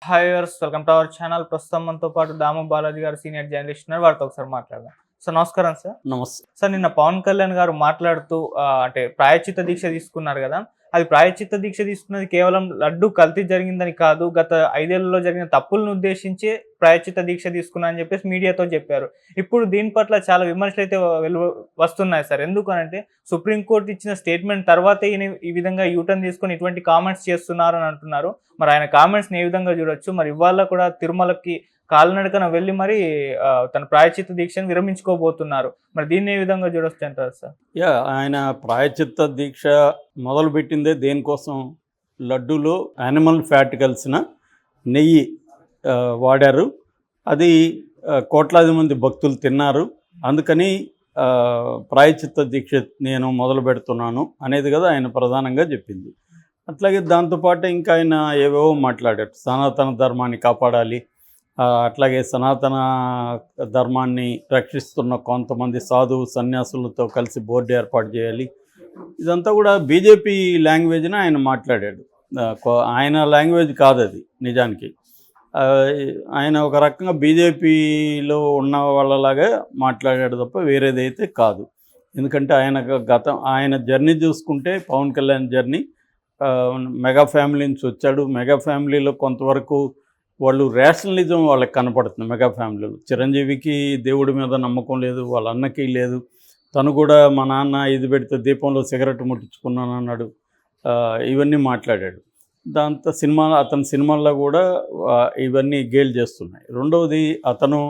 Hi viewers, welcome to our channel. ప్రస్తుతం మనతో పాటు దాము బాలాజీ గారు సీనియర్ జర్నలిస్ట్ ఉన్నారు. వారితో ఒకసారి మాట్లాడదాం. సార్ నమస్కారం సార్. నమస్తే. సార్ నిన్న పవన్ కళ్యాణ్ గారు మాట్లాడుతూ అంటే ప్రాయశ్చిత్త దీక్ష తీసుకున్నారు కదా. అది ప్రాయశ్చిత్త దీక్ష తీసుకున్నది కేవలం లడ్డు కల్తీ జరిగిందని కాదు, గత 5 ఏళ్లలో జరిగిన తప్పులను ఉద్దేశించే ప్రాయశ్చిత్త దీక్ష తీసుకున్నా అని చెప్పేసి మీడియాతో చెప్పారు. ఇప్పుడు దీని పట్ల చాలా విమర్శలు అయితే వస్తున్నాయి సార్. ఎందుకనంటే సుప్రీంకోర్టు ఇచ్చిన స్టేట్మెంట్ తర్వాతే ఈయన ఈ విధంగా యూటర్న్ తీసుకొని ఇటువంటి కామెంట్స్ చేస్తున్నారు అని అంటున్నారు. మరి ఆయన కామెంట్స్ని ఏ విధంగా చూడొచ్చు? మరి ఇవాళ కూడా తిరుమలకి కాలినడకన వెళ్ళి మరి తన ప్రాయశ్చిత్త దీక్షను విరమించుకోబోతున్నారు. మరి దీన్ని ఏ విధంగా చూడొచ్చు అంటారు సార్? ఆయన ప్రాయశ్చిత్త దీక్ష మొదలుపెట్టిందే దేనికోసం? లడ్డూలో యానిమల్ ఫ్యాట్ కలిసిన నెయ్యి వాడారు. అది కోట్లాది మంది భక్తులు తిన్నారు. అందుకని ప్రాయశ్చిత్త దీక్ష నేను మొదలు పెడుతున్నాను అనేది కదా ఆయన ప్రధానంగా చెప్పింది. అట్లాగే దాంతోపాటు ఇంకా ఆయన ఏవేవో మాట్లాడారు. సనాతన ధర్మాన్ని కాపాడాలి, అట్లాగే సనాతన ధర్మాన్ని రక్షిస్తున్న కొంతమంది సాధువు సన్యాసులతో కలిసి బోర్డు ఏర్పాటు చేయాలి. ఇదంతా కూడా బీజేపీ లాంగ్వేజ్ని ఆయన మాట్లాడాడు. ఆయన లాంగ్వేజ్ కాదు అది నిజానికి. ఆయన ఒక రకంగా బీజేపీలో ఉన్న వాళ్ళలాగా మాట్లాడాడు తప్ప వేరేదైతే కాదు. ఎందుకంటే ఆయన జర్నీ చూసుకుంటే Pavan Kalyan journey mega family నుంచి వచ్చాడు. మెగా ఫ్యామిలీలో కొంతవరకు వాళ్ళు రేషనలిజం వాళ్ళకి కనపడుతుంది. మెగా ఫ్యామిలీలో చిరంజీవికి దేవుడి మీద నమ్మకం లేదు, వాళ్ళ అన్నకి లేదు. తను కూడా మా నాన్న ఇది పెడితే దీపంలో సిగరెట్ ముట్టించుకున్నాను అన్నాడు. ఇవన్నీ మాట్లాడాడు. దాంతో అతని సినిమాల్లో కూడా ఇవన్నీ గేల్ చేస్తున్నాయి. రెండవది, అతను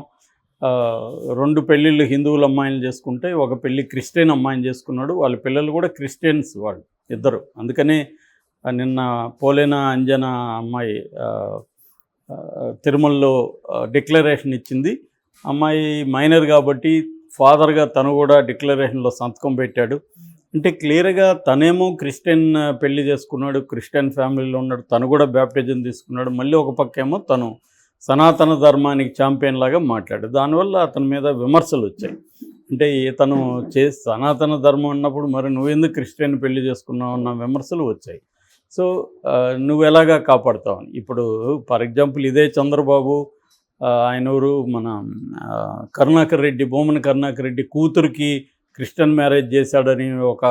2 పెళ్ళిళ్ళు హిందువుల అమ్మాయిలు చేసుకుంటే ఒక పెళ్ళి క్రిస్టియన్ అమ్మాయిని చేసుకున్నాడు. వాళ్ళ పిల్లలు కూడా క్రిస్టియన్స్ వాళ్ళు ఇద్దరు. అందుకనే నిన్న పోలేనా అంజనా అమ్మాయి తిరుమలలో డిక్లరేషన్ ఇచ్చింది. అమ్మాయి మైనర్ కాబట్టి ఫాదర్గా తను కూడా డిక్లరేషన్లో సంతకం పెట్టాడు. అంటే క్లియర్గా తనేమో క్రిస్టియన్ పెళ్లి చేసుకున్నాడు, క్రిస్టియన్ ఫ్యామిలీలో ఉన్నాడు, తను కూడా బ్యాప్టిజం తీసుకున్నాడు. మళ్ళీ ఒక పక్కేమో తను సనాతన ధర్మానికి ఛాంపియన్ లాగా మాట్లాడాడు. దానివల్ల అతని మీద విమర్శలు వచ్చాయి. అంటే ఇతను సనాతన ధర్మం అన్నప్పుడు మరి నువ్వెందుకు క్రిస్టియన్ పెళ్లి చేసుకున్నావు అన్న విమర్శలు వచ్చాయి. సో నువ్వు ఎలాగా కాపాడుతావని. ఇప్పుడు ఫర్ ఎగ్జాంపుల్ ఇదే చంద్రబాబు ఆయనూరు మన కరుణాకర్ రెడ్డి, బొమ్మన కరుణాకర్ రెడ్డి కూతురికి క్రిస్టియన్ మ్యారేజ్ చేశాడని ఒక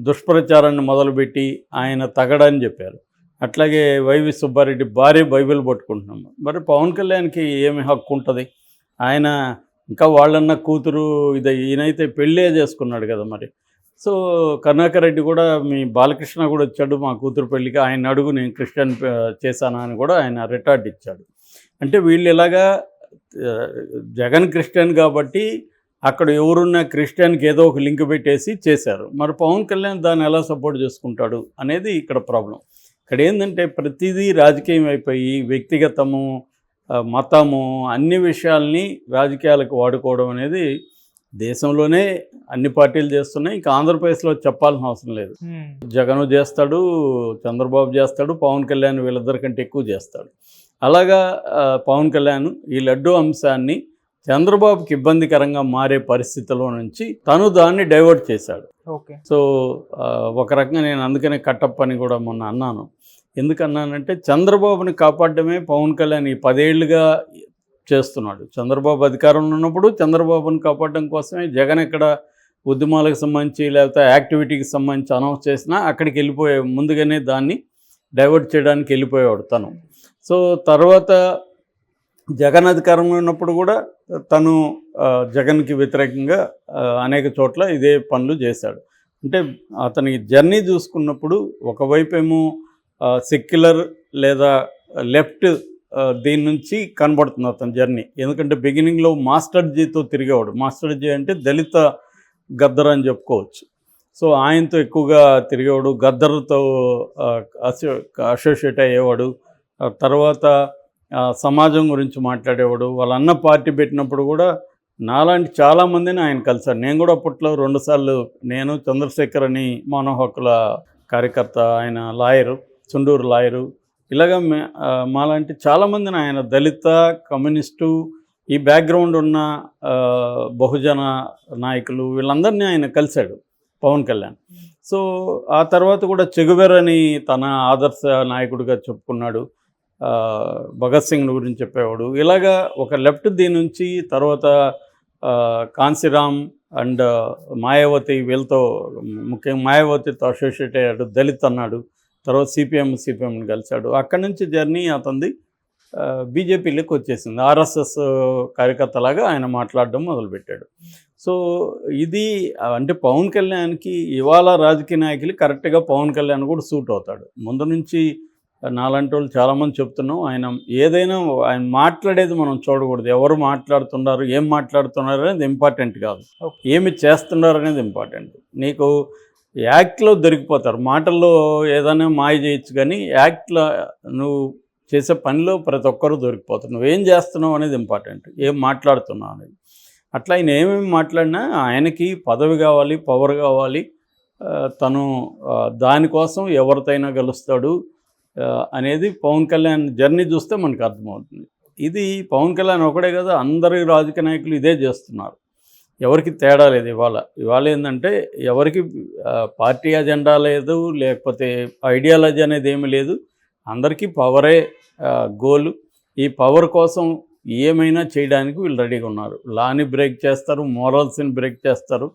దుష్ప్రచారాన్ని మొదలుపెట్టి ఆయన తగడని చెప్పారు. అట్లాగే వైవి సుబ్బారెడ్డి భార్య బైబిల్ పట్టుకుంటున్నాం. మరి పవన్ కళ్యాణ్కి ఏమి హక్కు ఉంటుంది? ఆయన ఇంకా వాళ్ళన్న కూతురు ఈయనైతే పెళ్ళే చేసుకున్నాడు కదా మరి. సో కరుణాకర్ రెడ్డి కూడా మీ బాలకృష్ణ కూడా వచ్చాడు మా కూతురు పెళ్ళికి, ఆయన అడుగు నేను క్రిస్టియన్ చేశానా అని కూడా ఆయన రిటార్ట్ ఇచ్చాడు. అంటే వీళ్ళు ఇలాగా జగన్ క్రిస్టియన్ కాబట్టి అక్కడ ఎవరున్న క్రిస్టియన్కి ఏదో ఒక లింక్ పెట్టేసి చేశారు. మరి పవన్ కళ్యాణ్ దాన్ని ఎలా సపోర్ట్ చేసుకుంటాడు అనేది ఇక్కడ ప్రాబ్లం. ఇక్కడ ఏంటంటే ప్రతిదీ రాజకీయం అయిపోయి వ్యక్తిగతము, మతము, అన్ని విషయాల్ని రాజకీయాలకు వాడుకోవడం అనేది దేశంలోనే అన్ని పార్టీలు చేస్తున్నాయి. ఇంకా ఆంధ్రప్రదేశ్లో చెప్పాల్సిన అవసరం లేదు. జగన్ చేస్తాడు, చంద్రబాబు చేస్తాడు, పవన్ కళ్యాణ్ వీళ్ళిద్దరికంటే ఎక్కువ చేస్తాడు. అలాగా పవన్ కళ్యాణ్ ఈ లడ్డు అంశాన్ని చంద్రబాబుకి ఇబ్బందికరంగా మారే పరిస్థితిలో నుంచి తను దాన్ని డైవర్ట్ చేశాడు. సో ఒక రకంగా నేను అందుకనే కట్టప్ప అని కూడా మొన్న అన్నాను. ఎందుకన్నానంటే చంద్రబాబుని కాపాడడమే పవన్ కళ్యాణ్ ఈ 10 ఏళ్ళుగా చేస్తున్నాడు. చంద్రబాబు అధికారంలో ఉన్నప్పుడు చంద్రబాబుని కాపాడడం కోసమే జగన్ ఎక్కడ ఉద్యమాలకు సంబంధించి లేకపోతే యాక్టివిటీకి సంబంధించి అనౌన్స్ చేసినా అక్కడికి ముందుగానే దాన్ని డైవర్ట్ చేయడానికి వెళ్ళిపోయేవాడు తను. సో తర్వాత జగన్ అధికారంలో ఉన్నప్పుడు కూడా తను జగన్కి వ్యతిరేకంగా అనేక చోట్ల ఇదే పనులు చేశాడు. అంటే అతని జర్నీ చూసుకున్నప్పుడు ఒకవైపు ఏమో సెక్యులర్ లేదా లెఫ్ట్ దీని నుంచి కనబడుతుంది అతని జర్నీ. ఎందుకంటే బిగినింగ్లో మాస్టర్జీతో తిరిగేవాడు. మాస్టర్జీ అంటే దళిత గద్దర్ అని చెప్పుకోవచ్చు. సో ఆయనతో ఎక్కువగా తిరిగేవాడు, గద్దర్తో అసోసియేట్ అయ్యేవాడు. తర్వాత సమాజం గురించి మాట్లాడేవాడు. వాళ్ళ అన్న పార్టీ పెట్టినప్పుడు కూడా నాలాంటి చాలామందిని ఆయన కలిశాడు. నేను కూడా అప్పట్లో 2 సార్లు, నేను చంద్రశేఖర్ అని మానవ హక్కుల కార్యకర్త, ఆయన లాయరు, చుండూరు లాయరు, ఇలాగా మాలాంటి చాలామందిని ఆయన దళిత, కమ్యూనిస్టు, ఈ బ్యాక్గ్రౌండ్ ఉన్న బహుజన నాయకులు వీళ్ళందరినీ ఆయన కలిశాడు పవన్ కళ్యాణ్. సో ఆ తర్వాత కూడా చెగువెరని తన ఆదర్శ నాయకుడిగా చెప్పుకున్నాడు. భగత్ సింగ్ గురించి చెప్పేవాడు. ఇలాగా ఒక లెఫ్ట్ దీని నుంచి తర్వాత కాన్సీరామ్ అండ్ మాయావతి వీళ్ళతో ముఖ్యంగా మాయావతితో అసోసియేట్ అయ్యాడు. దళిత్ అన్నాడు. తర్వాత సిపిఎంని కలిశాడు. అక్కడి నుంచి జర్నీ అతనిది బీజేపీలోకి వచ్చేసింది. ఆర్ఎస్ఎస్ కార్యకర్తలాగా ఆయన మాట్లాడడం మొదలుపెట్టాడు. సో ఇది అంటే పవన్ కళ్యాణ్కి ఇవాళ రాజకీయ నాయకులు కరెక్ట్గా పవన్ కళ్యాణ్ కూడా సూట్ అవుతాడు. ముందు నుంచి నాలాంటి వాళ్ళు చాలామంది చెప్తున్నాం, ఆయన ఏదైనా ఆయన మాట్లాడేది మనం చూడకూడదు. ఎవరు మాట్లాడుతున్నారు, ఏం మాట్లాడుతున్నారు అనేది ఇంపార్టెంట్ కాదు, ఏమి చేస్తున్నారు అనేది ఇంపార్టెంట్. నీకు యాక్ట్లో దొరికిపోతారు, మాటల్లో ఏదైనా మాయ చేయొచ్చు, కానీ యాక్ట్లో నువ్వు చేసే పనిలో ప్రతి ఒక్కరూ దొరికిపోతారు. నువ్వేం చేస్తున్నావు అనేది ఇంపార్టెంట్, ఏం మాట్లాడుతున్నావు అనేది. అట్లా ఆయన ఏమేమి మాట్లాడినా ఆయనకి పదవి కావాలి, పవర్ కావాలి, తను దానికోసం ఎవరితోనైనా గెలుస్తాడు అనేది పవన్ కళ్యాణ్ జర్నీ చూస్తే మనకు అర్థమవుతుంది. ఇది పవన్ కళ్యాణ్ ఒకడే కదా, అందరి రాజకీయ నాయకులు ఇదే చేస్తున్నారు. ఎవరికి తేడా లేదు. ఇవాళ ఏంటంటే ఎవరికి పార్టీ అజెండా లేదు, లేకపోతే ఐడియాలజీ అనేది ఏమీ లేదు. అందరికీ పవరే గోలు. ఈ పవర్ కోసం ఏమైనా చేయడానికి వీళ్ళు రెడీగా ఉన్నారు. లాని బ్రేక్ చేస్తారు, మోరల్స్ని బ్రేక్ చేస్తారు.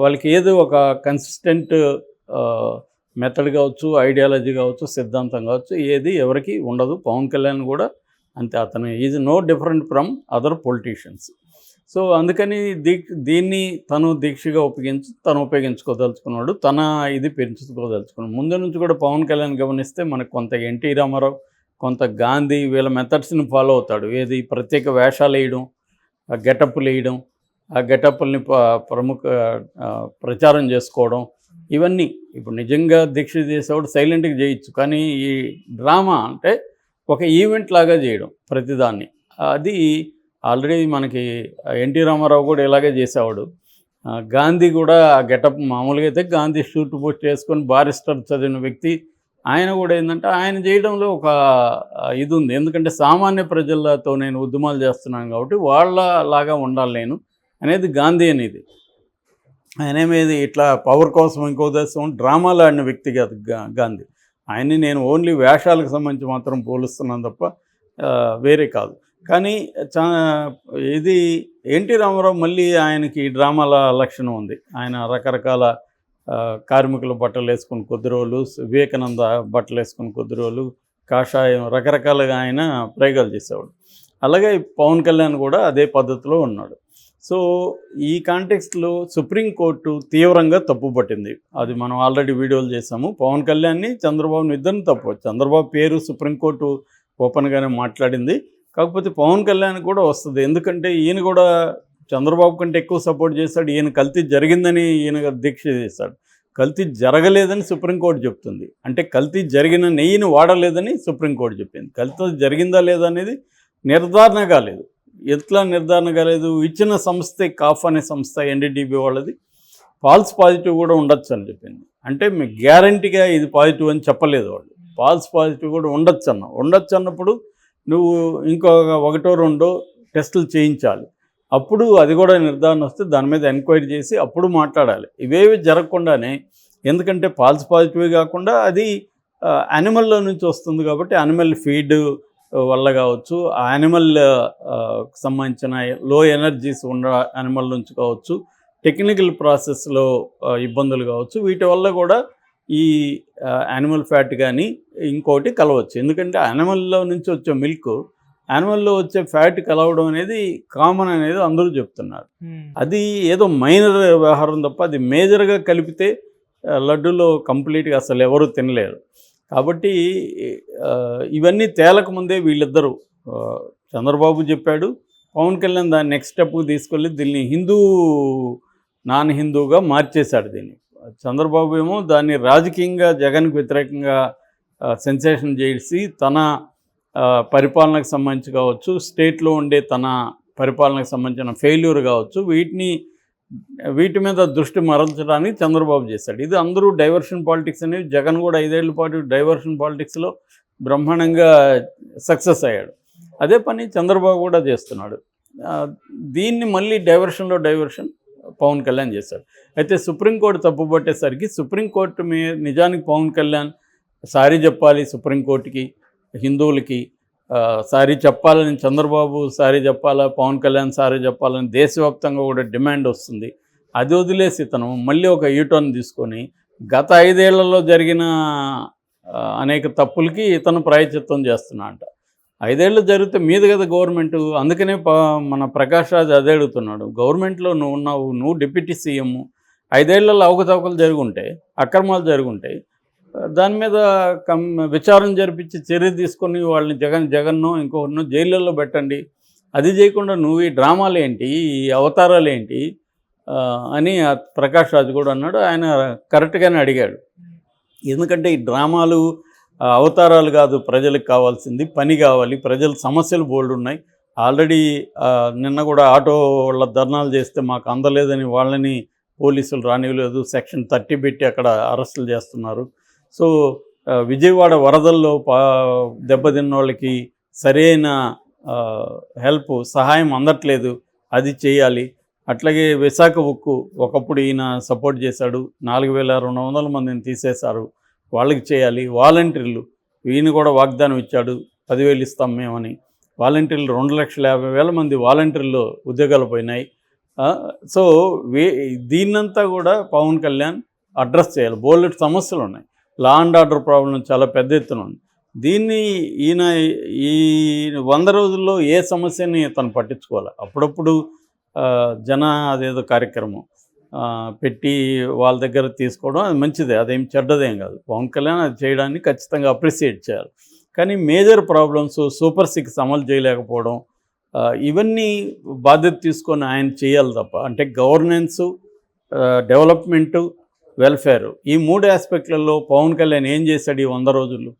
వాళ్ళకి ఏదో ఒక కన్సిస్టెంట్ మెథడ్ కావచ్చు, ఐడియాలజీ కావచ్చు, సిద్ధాంతం కావచ్చు, ఏది ఎవరికి ఉండదు. పవన్ కళ్యాణ్ కూడా అంతే. అతను is no different from other politicians. So అందుకని దీన్ని తను దీక్షగా ఉపయోగించుకోదలుచుకున్నాడు. తన ఇది పెంచుకోదలుచుకున్నాడు. ముందు నుంచి కూడా పవన్ కళ్యాణ్ గమనిస్తే మనకు కొంత ఎన్టీ రామారావు, కొంత గాంధీ వీళ్ళ మెథడ్స్ని ఫాలో అవుతాడు. ఏది ప్రత్యేక వేషాలు వేయడం, గెటప్లు వేయడం, ఆ గెటప్ల్ని ప్రచారం చేసుకోవడం, ఇవన్నీ. ఇప్పుడు నిజంగా దీక్ష చేసేవాడు సైలెంట్గా చేయొచ్చు, కానీ ఈ డ్రామా అంటే ఒక ఈవెంట్ లాగా చేయడం ప్రతిదాన్ని, అది ఆల్రెడీ మనకి ఎన్టీ రామారావు కూడా ఇలాగే చేసేవాడు. గాంధీ కూడా ఆ గెటప్ మామూలుగా అయితే గాంధీ షూట్ పోస్ట్ చేసుకొని బారిస్టర్ చదివిన వ్యక్తి. ఆయన కూడా ఏంటంటే ఆయన చేయడంలో ఒక ఇది ఉంది. ఎందుకంటే సామాన్య ప్రజలతో నేను ఉద్యమాలు చేస్తున్నాను కాబట్టి వాళ్ళలాగా ఉండాలి నేను అనేది గాంధీ అనేది. ఆయన ఏమేది ఇట్లా పవర్ కోసం ఇంకో దేశం డ్రామాలు ఆడిన వ్యక్తి కాదు గాంధీ. ఆయన్ని నేను ఓన్లీ వేషాలకు సంబంధించి మాత్రం పోలుస్తున్నాను తప్ప వేరే కాదు. కానీ ఇది ఎన్టీ రామారావు మళ్ళీ ఆయనకి డ్రామాల లక్షణం ఉంది. ఆయన రకరకాల కార్మికుల బట్టలు వేసుకుని కొద్ది రోజులు, వివేకానంద బట్టలు వేసుకుని కొద్ది రోజులు, కాషాయం, రకరకాలుగా ఆయన ప్రయోగాలు చేసేవాడు. అలాగే పవన్ కళ్యాణ్ కూడా అదే పద్ధతిలో ఉన్నాడు. సో ఈ కాంటెక్స్ట్లో సుప్రీంకోర్టు తీవ్రంగా తప్పుపట్టింది. అది మనం ఆల్రెడీ వీడియోలు చేసాము. పవన్ కళ్యాణ్ని, చంద్రబాబుని ఇద్దరిని తప్పు. చంద్రబాబు పేరు సుప్రీంకోర్టు ఓపెన్గానే మాట్లాడింది. కాకపోతే పవన్ కళ్యాణ్ కూడా వస్తుంది. ఎందుకంటే ఈయన కూడా చంద్రబాబు కంటే ఎక్కువ సపోర్ట్ చేశాడు. ఈయన కల్తీ జరిగిందని ఈయన దీక్ష చేశాడు. కల్తీ జరగలేదని సుప్రీంకోర్టు చెప్తుంది. అంటే కల్తీ జరిగిన నెయ్యిని వాడలేదని సుప్రీంకోర్టు చెప్పింది. కల్తీ జరిగిందా లేదా అనేది నిర్ధారణ కాలేదు. ఎట్లా నిర్ధారణ కాలేదు? ఇచ్చిన సంస్థ కాఫ్ అనే సంస్థ ఎన్డీడీబీ వాళ్ళది ఫాల్స్ పాజిటివ్ కూడా ఉండొచ్చు అని చెప్పింది. అంటే మీకు గ్యారంటీగా ఇది పాజిటివ్ అని చెప్పలేదు వాళ్ళు. ఫాల్స్ పాజిటివ్ కూడా ఉండొచ్చు అన్నప్పుడు నువ్వు ఇంకొక 1-2 టెస్టులు చేయించాలి. అప్పుడు అది కూడా నిర్ధారణ వస్తే దాని మీద ఎంక్వైరీ చేసి అప్పుడు మాట్లాడాలి. ఇవేవి జరగకుండానే, ఎందుకంటే ఫాల్స్ పాజిటివ్ కాకుండా అది యానిమల్లో నుంచి వస్తుంది కాబట్టి యానిమల్ ఫీడ్ వల్ల కావచ్చు, ఆ యానిమల్ సంబంధించిన లో ఎనర్జీస్ ఉన్న యానిమల్ నుంచి కావచ్చు, టెక్నికల్ ప్రాసెస్లో ఇబ్బందులు కావచ్చు, వీటి వల్ల కూడా ఈ యానిమల్ ఫ్యాట్ కానీ ఇంకోటి కలవచ్చు. ఎందుకంటే యానిమల్లో నుంచి వచ్చే మిల్క్ యానిమల్లో వచ్చే ఫ్యాట్ కలవడం అనేది కామన్ అనేది అందరూ చెప్తున్నారు. అది ఏదో మైనర్ వ్యవహారం తప్ప అది మేజర్గా కలిపితే లడ్డూలో కంప్లీట్గా అసలు ఎవరు తినలేరు. కాబట్టి ఇవన్నీ తేలకముందే వీళ్ళిద్దరూ, చంద్రబాబు చెప్పాడు, పవన్ కళ్యాణ్ దాన్ని నెక్స్ట్ స్టెప్కి తీసుకెళ్ళి దీన్ని నాన్ హిందూగా మార్చేశాడు. దీన్ని చంద్రబాబు ఏమో దాన్ని రాజకీయంగా జగన్కి వ్యతిరేకంగా సెన్సేషన్ చేసి తన పరిపాలనకు సంబంధించి కావచ్చు, స్టేట్లో ఉండే తన పరిపాలనకు సంబంధించిన ఫెయిల్యూర్ కావచ్చు, వీటి మీద దృష్టి మరల్చడానికి చంద్రబాబు చేశాడు. ఇది అందరూ డైవర్షన్ పాలిటిక్స్ అనేవి, జగన్ కూడా 5 ఏళ్ల పాటు డైవర్షన్ పాలిటిక్స్లో బ్రహ్మాండంగా సక్సెస్ అయ్యాడు. అదే పని చంద్రబాబు కూడా చేస్తున్నాడు. దీన్ని మళ్ళీ డైవర్షన్ పవన్ కళ్యాణ్ చేశాడు. అయితే సుప్రీంకోర్టు తప్పుపట్టేసరికి సుప్రీంకోర్టు నిజానికి పవన్ కళ్యాణ్ సారీ చెప్పాలి సుప్రీంకోర్టుకి, హిందువులకి సారీ చెప్పాలని, చంద్రబాబు సారీ చెప్పాలా, పవన్ కళ్యాణ్ సారీ చెప్పాలని దేశవ్యాప్తంగా కూడా డిమాండ్ వస్తుంది. అది వదిలేసి ఇతను మళ్ళీ ఒక యూటర్న్ తీసుకొని గత 5 ఏళ్లలో జరిగిన అనేక తప్పులకి ఇతను ప్రాయశ్చిత్తం చేస్తున్నాడంట. 5 ఏళ్ళు జరిగితే మీద కదా గవర్నమెంట్. అందుకనే మన ప్రకాష్ రాజ్ అదే అడుగుతున్నాడు. గవర్నమెంట్లో నువ్వు ఉన్నావు, నువ్వు డిప్యూటీ సీఎం, 5 ఏళ్లలో అవకతవకలు జరుగుంటే, అక్రమాలు జరుగుంటే దాని మీద విచారణ జరిపించి చర్య తీసుకొని వాళ్ళని జగన్ను ఇంకొకరినో జైళ్ళల్లో పెట్టండి. అది చేయకుండా నువ్వు ఈ డ్రామాలు ఏంటి, ఈ అవతారాలు ఏంటి అని ప్రకాష్ రాజ్ కూడా అన్నాడు. ఆయన కరెక్ట్గానే అడిగాడు. ఎందుకంటే ఈ డ్రామాలు అవతారాలు కాదు ప్రజలకు కావాల్సింది, పని కావాలి. ప్రజల సమస్యలు బోల్డ్ ఉన్నాయి. ఆల్రెడీ నిన్న కూడా ఆటో వాళ్ళ ధర్నాలు చేస్తే మాకు అందలేదని వాళ్ళని పోలీసులు రానివ్వలేదు, సెక్షన్ 30 పెట్టి అక్కడ అరెస్టులు చేస్తున్నారు. సో విజయవాడ వరదల్లో దెబ్బతిన్న వాళ్ళకి సరైన హెల్ప్, సహాయం అందట్లేదు, అది చేయాలి. అట్లాగే విశాఖ ఉక్కు ఒకప్పుడు ఈయన సపోర్ట్ చేశాడు, 4200 మందిని తీసేశారు, వాళ్ళకి చేయాలి. వాలంటీర్లు ఈయన కూడా వాగ్దానం ఇచ్చాడు, 10,000 ఇస్తాం మేమని. వాలంటీర్లు 2,50,000 మంది వాలంటీర్లు ఉద్యోగాలు పోయినాయి. సో దీన్నంతా కూడా పవన్ కళ్యాణ్ అడ్రస్ చేయాలి. బోలెడు సమస్యలు ఉన్నాయి. లా అండ్ ఆర్డర్ ప్రాబ్లం చాలా పెద్ద ఎత్తున ఉంది. దీన్ని ఈయన ఈ 100 రోజుల్లో ఏ సమస్యని తను పట్టించుకోవాలి. అప్పుడప్పుడు అదేదో కార్యక్రమం పెట్టి వాళ్ళ దగ్గర తీసుకోవడం అది మంచిదే, అదేం చెడ్డదేం కాదు. పవన్ కళ్యాణ్ అది చేయడాన్ని ఖచ్చితంగా అప్రిషియేట్ చేయాలి. కానీ మేజర్ ప్రాబ్లమ్స్, సూపర్ 6 అమలు చేయలేకపోవడం, ఇవన్నీ బాధ్యత తీసుకొని ఆయన చేయాలి తప్ప. అంటే గవర్నెన్సు, డెవలప్మెంటు, వెల్ఫేర్, ఈ 3 ఆస్పెక్ట్లలో పవన్ కళ్యాణ్ ఏం చేశాడు ఈ 100 రోజులు?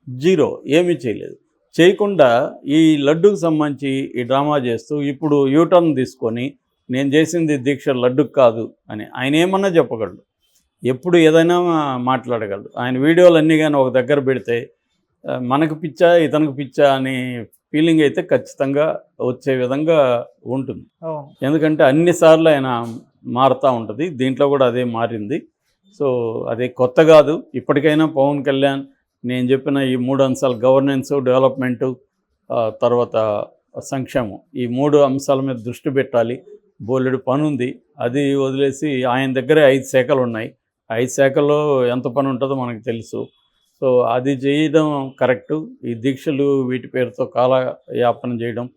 జీరో, ఏమీ చేయలేదు. చేయకుండా ఈ లడ్డుకు సంబంధించి ఈ డ్రామా చేస్తూ ఇప్పుడు యూటర్న్ తీసుకొని నేను చేసింది దీక్ష లడ్డుకు కాదు అని ఆయన ఏమన్నా చెప్పగలడు, ఎప్పుడు ఏదైనా మాట్లాడగలడు. ఆయన వీడియోలు అన్నీ కానీ ఒక దగ్గర పెడితే మనకు పిచ్చా ఇతనికి పిచ్చా అనే ఫీలింగ్ అయితే ఖచ్చితంగా వచ్చే విధంగా ఉంటుంది. ఎందుకంటే అన్నిసార్లు ఆయన మారుతూ ఉంటుంది, దీంట్లో కూడా అదే మారింది. సో అదే కొత్త కాదు. ఇప్పటికైనా పవన్ కళ్యాణ్ నేను చెప్పిన ఈ 3 అంశాలు, గవర్నెన్స్, డెవలప్మెంటు, తర్వాత సంక్షేమం, ఈ 3 అంశాల మీద దృష్టి పెట్టాలి. బోలెడు పని ఉంది, అది వదిలేసి ఆయన దగ్గరే 5 శాఖలు ఉన్నాయి. 5 శాఖల్లో ఎంత పని ఉంటుందో మనకు తెలుసు. సో అది చేయడం కరెక్టు. ఈ దీక్షలు వీటి పేరుతో కాలయాపన చేయడం